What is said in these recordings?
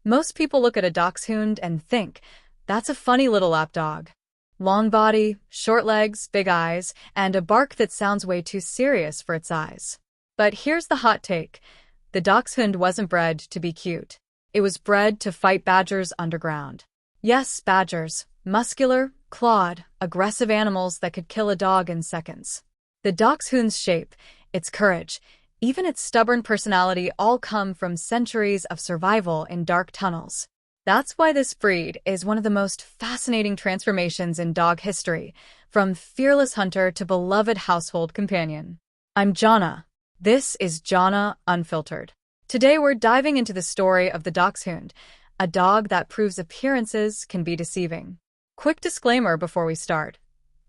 Most people look at a Dachshund and think, that's a funny little lapdog. Long body, short legs, big eyes, and a bark that sounds way too serious for its size. But here's the hot take. The Dachshund wasn't bred to be cute. It was bred to fight badgers underground. Yes, badgers. Muscular, clawed, aggressive animals that could kill a dog in seconds. The Dachshund's shape, its courage, even its stubborn personality all come from centuries of survival in dark tunnels. That's why this breed is one of the most fascinating transformations in dog history, from fearless hunter to beloved household companion. I'm Jhonna. This is Jhonna Unfiltered. Today we're diving into the story of the Dachshund, a dog that proves appearances can be deceiving. Quick disclaimer before we start.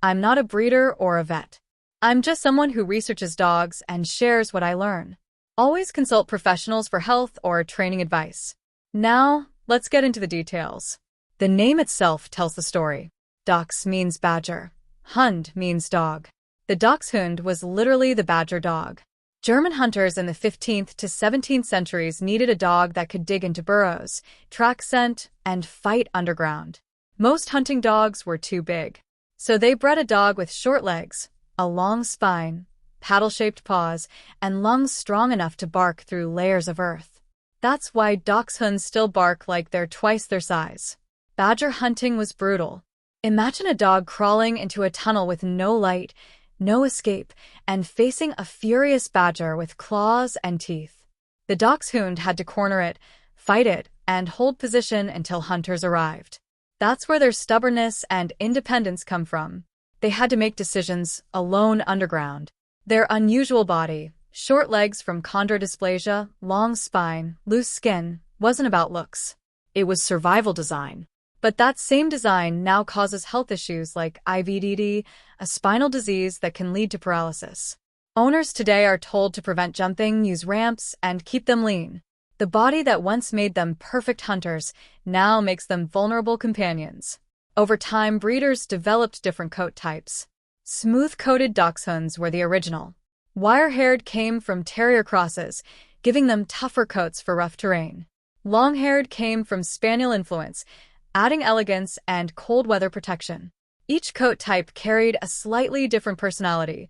I'm not a breeder or a vet. I'm just someone who researches dogs and shares what I learn. Always consult professionals for health or training advice. Now, let's get into the details. The name itself tells the story. Dachs means badger. Hund means dog. The Dachshund was literally the badger dog. German hunters in the 15th to 17th centuries needed a dog that could dig into burrows, track scent, and fight underground. Most hunting dogs were too big. So they bred a dog with short legs, a long spine, paddle-shaped paws, and lungs strong enough to bark through layers of earth. That's why Dachshunds still bark like they're twice their size. Badger hunting was brutal. Imagine a dog crawling into a tunnel with no light, no escape, and facing a furious badger with claws and teeth. The Dachshund had to corner it, fight it, and hold position until hunters arrived. That's where their stubbornness and independence come from. They had to make decisions alone underground. Their unusual body, short legs from chondrodysplasia, long spine, loose skin, wasn't about looks. It was survival design. But that same design now causes health issues like IVDD, a spinal disease that can lead to paralysis. Owners today are told to prevent jumping, use ramps, and keep them lean. The body that once made them perfect hunters now makes them vulnerable companions. Over time, breeders developed different coat types. Smooth-coated Dachshunds were the original. Wire-haired came from terrier crosses, giving them tougher coats for rough terrain. Long-haired came from spaniel influence, adding elegance and cold weather protection. Each coat type carried a slightly different personality.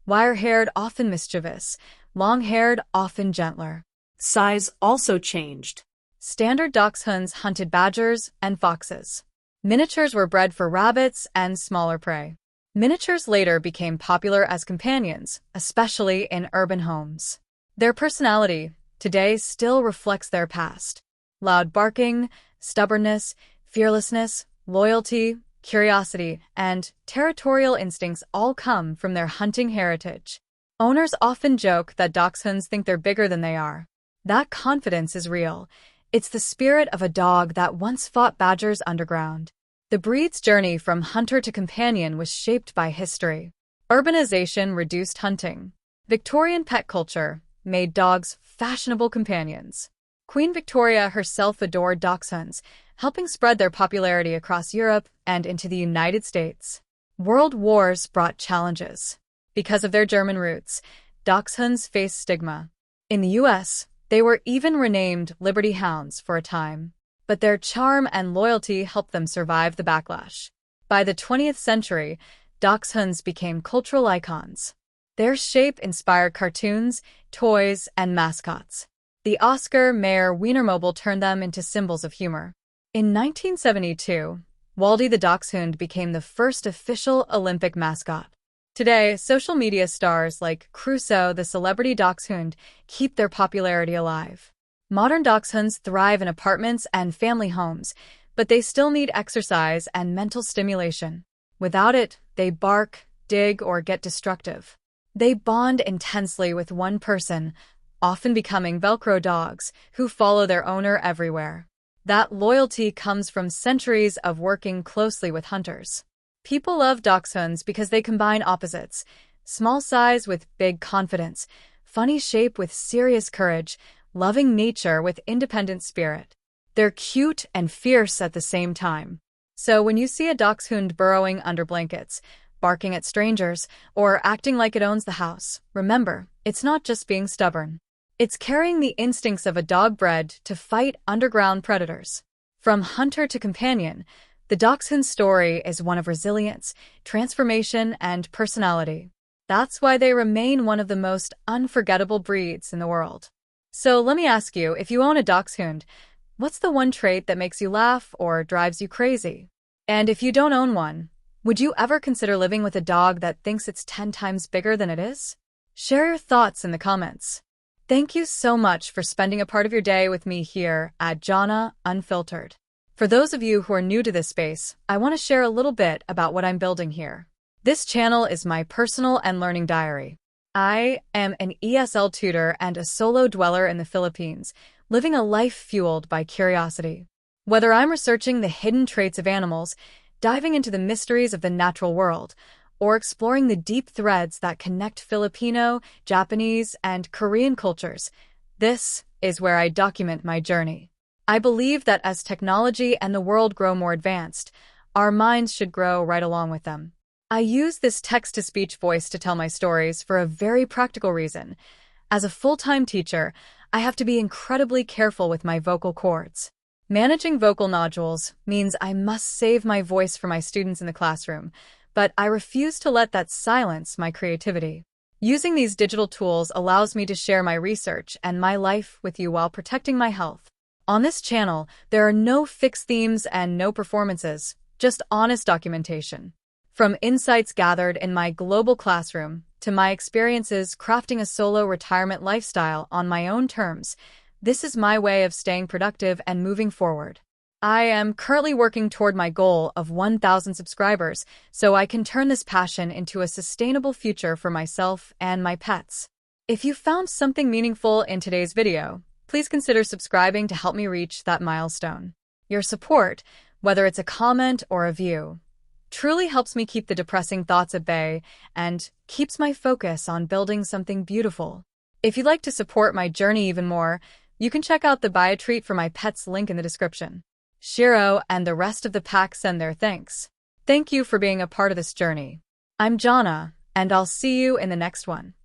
Wire-haired often mischievous, long-haired often gentler. Size also changed. Standard Dachshunds hunted badgers and foxes. Miniatures were bred for rabbits and smaller prey. Miniatures later became popular as companions, especially in urban homes. Their personality, today, still reflects their past. Loud barking, stubbornness, fearlessness, loyalty, curiosity, and territorial instincts all come from their hunting heritage. Owners often joke that Dachshunds think they're bigger than they are. That confidence is real. It's the spirit of a dog that once fought badgers underground. The breed's journey from hunter to companion was shaped by history. Urbanization reduced hunting. Victorian pet culture made dogs fashionable companions. Queen Victoria herself adored Dachshunds, helping spread their popularity across Europe and into the United States. World wars brought challenges. Because of their German roots, Dachshunds faced stigma. In the U.S., they were even renamed Liberty Hounds for a time. But their charm and loyalty helped them survive the backlash. By the 20th century, Dachshunds became cultural icons. Their shape inspired cartoons, toys, and mascots. The Oscar Mayer Wienermobile turned them into symbols of humor. In 1972, Waldy the Dachshund became the first official Olympic mascot. Today, social media stars like Crusoe the celebrity Dachshund keep their popularity alive. Modern Dachshunds thrive in apartments and family homes, but they still need exercise and mental stimulation. Without it, they bark, dig, or get destructive. They bond intensely with one person, often becoming Velcro dogs who follow their owner everywhere. That loyalty comes from centuries of working closely with hunters. People love Dachshunds because they combine opposites: small size with big confidence, funny shape with serious courage, loving nature with independent spirit. They're cute and fierce at the same time. So when you see a Dachshund burrowing under blankets, barking at strangers, or acting like it owns the house, remember, it's not just being stubborn. It's carrying the instincts of a dog bred to fight underground predators. From hunter to companion, the Dachshund story is one of resilience, transformation, and personality. That's why they remain one of the most unforgettable breeds in the world. So let me ask you, if you own a Dachshund, what's the one trait that makes you laugh or drives you crazy? And if you don't own one, would you ever consider living with a dog that thinks it's 10 times bigger than it is? Share your thoughts in the comments. Thank you so much for spending a part of your day with me here at Jhonna Unfiltered. For those of you who are new to this space, I want to share a little bit about what I'm building here. This channel is my personal and learning diary. I am an ESL tutor and a solo dweller in the Philippines, living a life fueled by curiosity. Whether I'm researching the hidden traits of animals, diving into the mysteries of the natural world, or exploring the deep threads that connect Filipino, Japanese, and Korean cultures, this is where I document my journey. I believe that as technology and the world grow more advanced, our minds should grow right along with them. I use this text-to-speech voice to tell my stories for a very practical reason. As a full-time teacher, I have to be incredibly careful with my vocal cords. Managing vocal nodules means I must save my voice for my students in the classroom, but I refuse to let that silence my creativity. Using these digital tools allows me to share my research and my life with you while protecting my health. On this channel, there are no fixed themes and no performances, just honest documentation. From insights gathered in my global classroom to my experiences crafting a solo retirement lifestyle on my own terms, this is my way of staying productive and moving forward. I am currently working toward my goal of 1,000 subscribers so I can turn this passion into a sustainable future for myself and my pets. If you found something meaningful in today's video, please consider subscribing to help me reach that milestone. Your support, whether it's a comment or a view, truly helps me keep the depressing thoughts at bay and keeps my focus on building something beautiful. If you'd like to support my journey even more, you can check out the Buy a Treat for My Pets link in the description. Shiro and the rest of the pack send their thanks. Thank you for being a part of this journey. I'm Jhonna, and I'll see you in the next one.